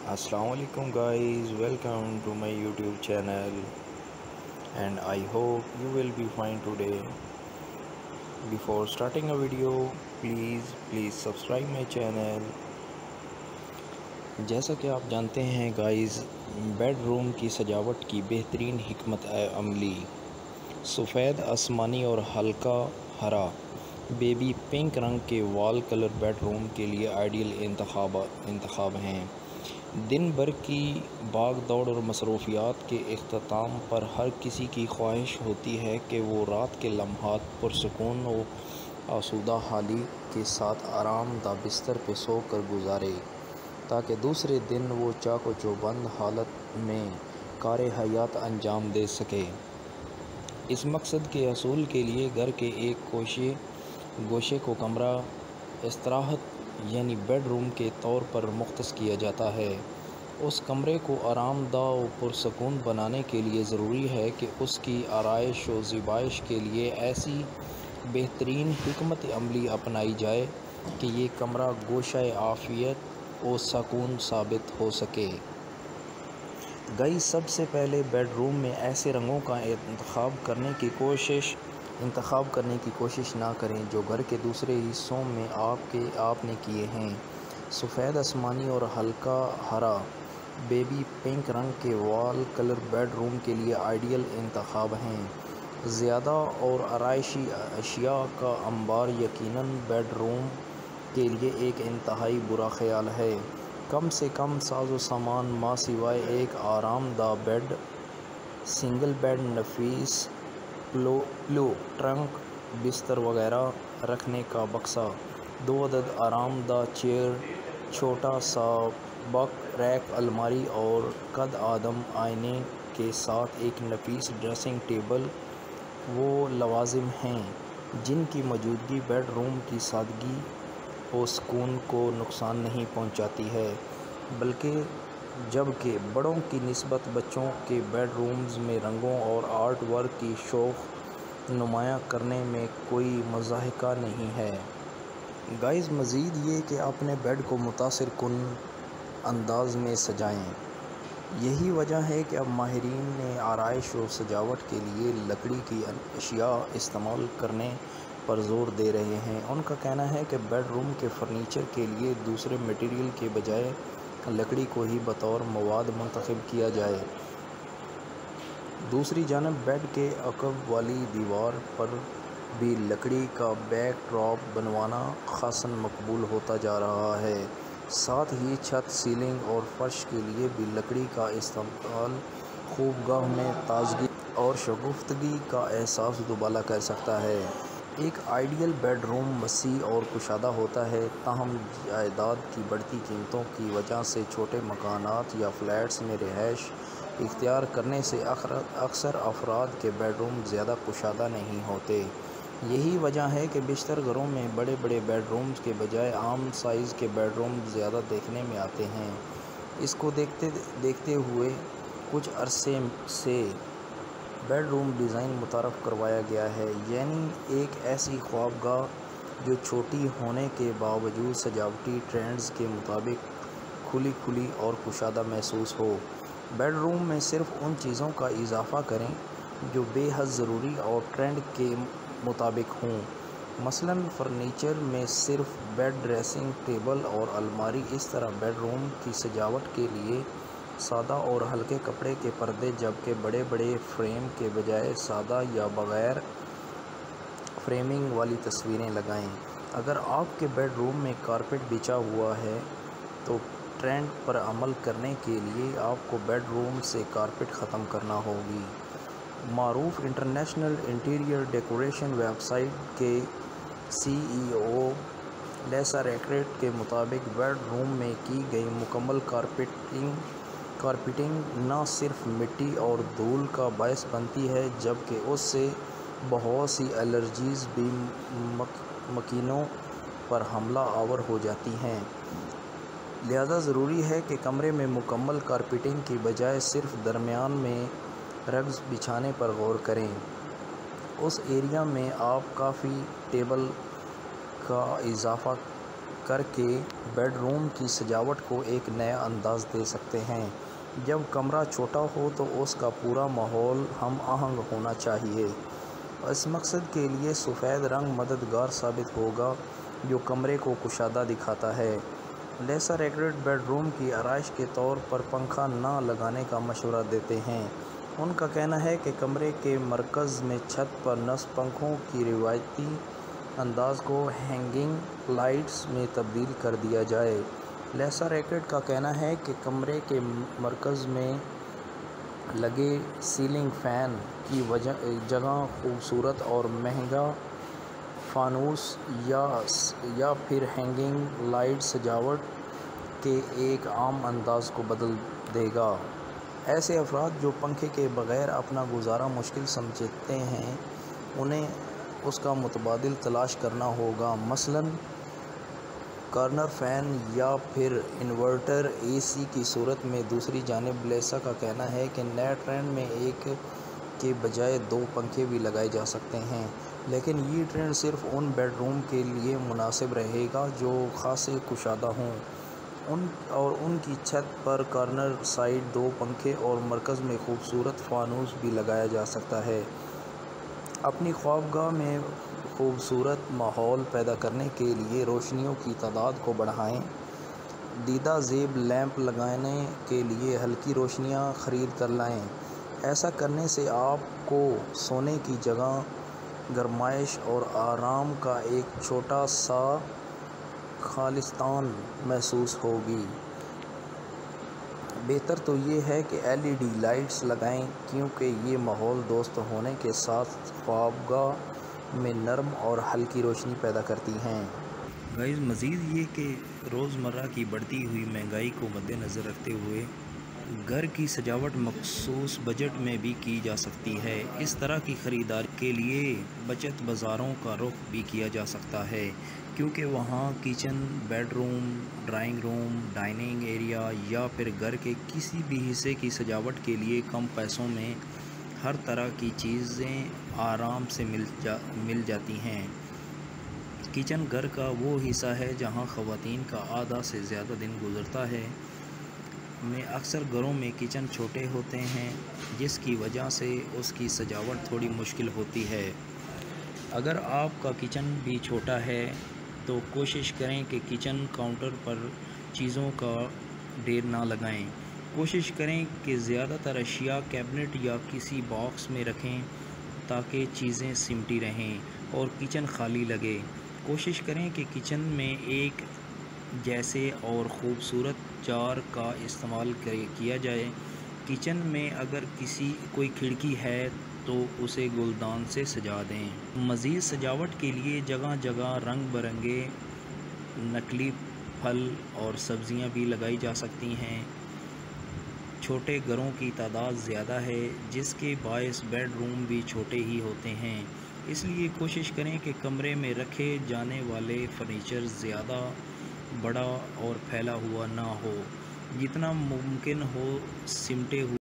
Assalamu alaikum guys, welcome to my YouTube channel and I hope you will be fine today. Before starting a video, please subscribe my channel. جیسا کہ آپ جانتے ہیں guys, bed room کی سجاوٹ کی بہترین حکمت عملی سفید آسمانی اور ہلکا ہرا بیبی پنک رنگ کے وال کلر بیڈ روم کے لیے آئیڈیل انتخاب ہیں۔ دن بھر کی بھاگ دوڑ اور مصروفیات کے اختتام پر ہر کسی کی خواہش ہوتی ہے کہ وہ رات کے لمحات پرسکون و آسودہ حالی کے ساتھ آرام دہ بستر پہ سو کر گزارے تاکہ دوسرے دن وہ چاق و چوبند حالت میں کار حیات انجام دے سکے۔ اس مقصد کے حصول کے لیے گھر کے ایک گوشے کو کمرہ استراحت یعنی بیڈ روم کے طور پر مختص کیا جاتا ہے۔ اس کمرے کو آرام دہ و پرسکون بنانے کے لیے ضروری ہے کہ اس کی آرائش و زیبائش کے لیے ایسی بہترین حکمت عملی اپنائی جائے کہ یہ کمرہ گوشہ عافیت و سکون ثابت ہو سکے۔ سب سے پہلے بیڈ روم میں ایسے رنگوں کا انتخاب کرنے کی کوشش نہ کریں جو گھر کے دوسرے حصوں میں آپ نے کیے ہیں۔ سفید آسمانی اور ہلکا ہرا بیبی پنک رنگ کے وال کلر بیڈ روم کے لیے آئیڈیل انتخاب ہیں۔ زیادہ اور آرائشی اشیاء کا انبار یقیناً بیڈ روم کے لیے ایک انتہائی برا خیال ہے۔ کم سے کم ساز و سامان ماں سوائے ایک آرام دہ بیڈ، سنگل بیڈ، نفیس پلو، ٹرنک، بستر وغیرہ رکھنے کا بکسا، 2 عدد آرام دہ چیئر، چھوٹا سا بک ریک، الماری اور قد آدم آئینے کے ساتھ ایک نفیس ڈریسنگ ٹیبل وہ لوازم ہیں جن کی موجودگی بیڈ روم کی سادگی و سکون کو نقصان نہیں پہنچاتی ہے، جبکہ بڑوں کی نسبت بچوں کے بیڈ رومز میں رنگوں اور آرٹ ورک کی شوق نمایاں کرنے میں کوئی مضحکہ نہیں ہے۔ مزید یہ کہ اپنے بیڈ کو متاثر کن انداز میں سجائیں۔ یہی وجہ ہے کہ اب ماہرین نے آرائش و سجاوٹ کے لیے لکڑی کی اشیاء استعمال کرنے پر زور دے رہے ہیں۔ ان کا کہنا ہے کہ بیڈ روم کے فرنیچر کے لیے دوسرے میٹیریل کے بجائے لکڑی کو ہی بطور مواد منتخب کیا جائے۔ دوسری جانب بیڈ کے عقب والی دیوار پر بھی لکڑی کا بیک ڈراپ بنوانا خاصاً مقبول ہوتا جا رہا ہے۔ ساتھ ہی چھت، سیلنگ اور فرش کے لیے بھی لکڑی کا استعمال خوابگاہ میں تازگی اور شگفتگی کا احساس دوبالا کر سکتا ہے۔ ایک آئیڈیل بیڈ روم وسیع اور کشادہ ہوتا ہے، تاہم جائیداد کی بڑھتی قیمتوں کی وجہ سے چھوٹے مکانات یا فلیٹس میں رہائش اختیار کرنے سے اکثر افراد کے بیڈ روم زیادہ کشادہ نہیں ہوتے۔ یہی وجہ ہے کہ بیشتر گھروں میں بڑے بیڈ رومز کے بجائے عام سائز کے بیڈ روم زیادہ دیکھنے میں آتے ہیں۔ اس کو دیکھتے ہوئے کچھ عرصے سے بیڈ روم ڈیزائن متعارف کروایا گیا ہے، یعنی ایک ایسی خوابگاہ جو چھوٹی ہونے کے باوجود سجاوٹی ٹرینڈز کے مطابق کھلی اور کشادہ محسوس ہو۔ بیڈ روم میں صرف ان چیزوں کا اضافہ کریں جو بے حد ضروری اور ٹرینڈ کے مطابق ہوں۔ مثلاً فرنیچر میں صرف بیڈ، ڈریسنگ ٹیبل اور الماری۔ اس طرح بیڈ روم کی سجاوٹ کے لیے سادہ اور ہلکے کپڑے کے پردے، جبکہ بڑے فریم کے بجائے سادہ یا بغیر فریمنگ والی تصویریں لگائیں۔ اگر آپ کے بیڈ روم میں کارپیٹ بچھا ہوا ہے تو ٹرینڈ پر عمل کرنے کے لیے آپ کو بیڈ روم سے کارپیٹ ختم کرنا ہوگی۔ معروف international interior decoration website کے CEO لیسا ریکارڈ کے مطابق بیڈ روم میں کی گئی مکمل کارپیٹنگ نہ صرف مٹی اور دھول کا باعث بنتی ہے جبکہ اس سے بہت سی الرجیز بھی مکینوں پر حملہ آور ہو جاتی ہیں۔ لہذا ضروری ہے کہ کمرے میں مکمل کارپیٹنگ کی بجائے صرف درمیان میں رگز بچھانے پر غور کریں۔ اس ایریا میں آپ کافی ٹیبل کا اضافہ کر کے بیڈ روم کی سجاوٹ کو ایک نیا انداز دے سکتے ہیں۔ جب کمرہ چھوٹا ہو تو اس کا پورا ماحول ہم آہنگ ہونا چاہیے۔ اس مقصد کے لیے سفید رنگ مددگار ثابت ہوگا جو کمرے کو کشادہ دکھاتا ہے۔ لیسر ایکریٹ بیڈ روم کی آرائش کے طور پر پنکھا نہ لگانے کا مشورہ دیتے ہیں۔ ان کا کہنا ہے کہ کمرے کے مرکز میں چھت پر نصب پنکھوں کی روایتی انداز کو ہینگنگ لائٹس میں تبدیل کر دیا جائے۔ لیسر ایکریٹ کا کہنا ہے کہ کمرے کے مرکز میں لگے سیلنگ فین کی جگہ خوبصورت اور مہنگا فانوس یا پھر ہینگنگ لائٹ سجاوٹ کے ایک عام انداز کو بدل دے گا۔ ایسے افراد جو پنکھے کے بغیر اپنا گزارا مشکل سمجھتے ہیں انہیں اس کا متبادل تلاش کرنا ہوگا، مثلاً کارنر فین یا پھر انورٹر اے سی کی صورت میں۔ دوسری جانب لیسا کا کہنا ہے کہ نئے ٹرینڈ میں ایک کے بجائے 2 پنکھے بھی لگائے جا سکتے ہیں، لیکن یہ ٹرینڈ صرف ان بیڈ روم کے لیے مناسب رہے گا جو خاصے کشادہ ہوں، اور ان کی چھت پر کارنر سائڈ 2 پنکھے اور مرکز میں خوبصورت فانوس بھی لگایا جا سکتا ہے۔ اپنی خوابگاہ میں خوبصورت ماحول پیدا کرنے کے لیے روشنیوں کی تعداد کو بڑھائیں۔ دیدہ زیب لیمپ لگانے کے لیے ہلکی روشنیاں خرید کر لائیں۔ ایسا کرنے سے آپ کو سونے کی جگہ، گرمائش اور آرام کا ایک چھوٹا سا خالصتاً محسوس ہوگی۔ بہتر تو یہ ہے کہ LED لائٹس لگائیں کیونکہ یہ ماحول دوست ہونے کے ساتھ خوابگاہ میں نرم اور ہلکی روشنی پیدا کرتی ہیں۔ گائز مزید یہ کہ روزمرہ کی بڑھتی ہوئی مہنگائی کو مد نظر رکھتے ہوئے گھر کی سجاوٹ مخصوص بجٹ میں بھی کی جا سکتی ہے۔ اس طرح کی خریداری کے لیے بچت بازاروں کا رخ بھی کیا جا سکتا ہے کیونکہ وہاں kitchen, bed room, drawing room, dining area یا پھر گھر کے کسی بھی حصے کی سجاوٹ کے لیے کم پیسوں میں ہر طرح کی چیزیں آرام سے مل جاتی ہیں۔ کچن گھر کا وہ حصہ ہے جہاں خواتین کا آدھا سے زیادہ دن گزرتا ہے۔ میں اکثر گھروں میں کچن چھوٹے ہوتے ہیں جس کی وجہ سے اس کی سجاوٹ تھوڑی مشکل ہوتی ہے۔ اگر آپ کا کچن بھی چھوٹا ہے تو کوشش کریں کہ کچن کاؤنٹر پر چیزوں کا ڈھیر نہ لگائیں۔ کوشش کریں کہ زیادہ تر اشیاء کیبنٹ یا کسی باکس میں رکھیں تاکہ چیزیں سمٹی رہیں اور کچن خالی لگے۔ کوشش کریں کہ کچن میں ایک جیسے اور خوبصورت جار کا استعمال کیا جائے۔ کچن میں اگر کوئی کھڑکی ہے تو اسے گلدان سے سجا دیں۔ مزید سجاوٹ کے لیے جگہ جگہ رنگ برنگے نقلی پھل اور سبزیاں بھی لگائی جا سکتی ہیں۔ چھوٹے گھروں کی تعداد زیادہ ہے جس کے باعث بیڈ روم بھی چھوٹے ہی ہوتے ہیں، اس لیے کوشش کریں کہ کمرے میں رکھے جانے والے فرنیچر زیادہ بڑا اور پھیلا ہوا نہ ہو۔ جتنا ممکن ہو سمٹے ہوئے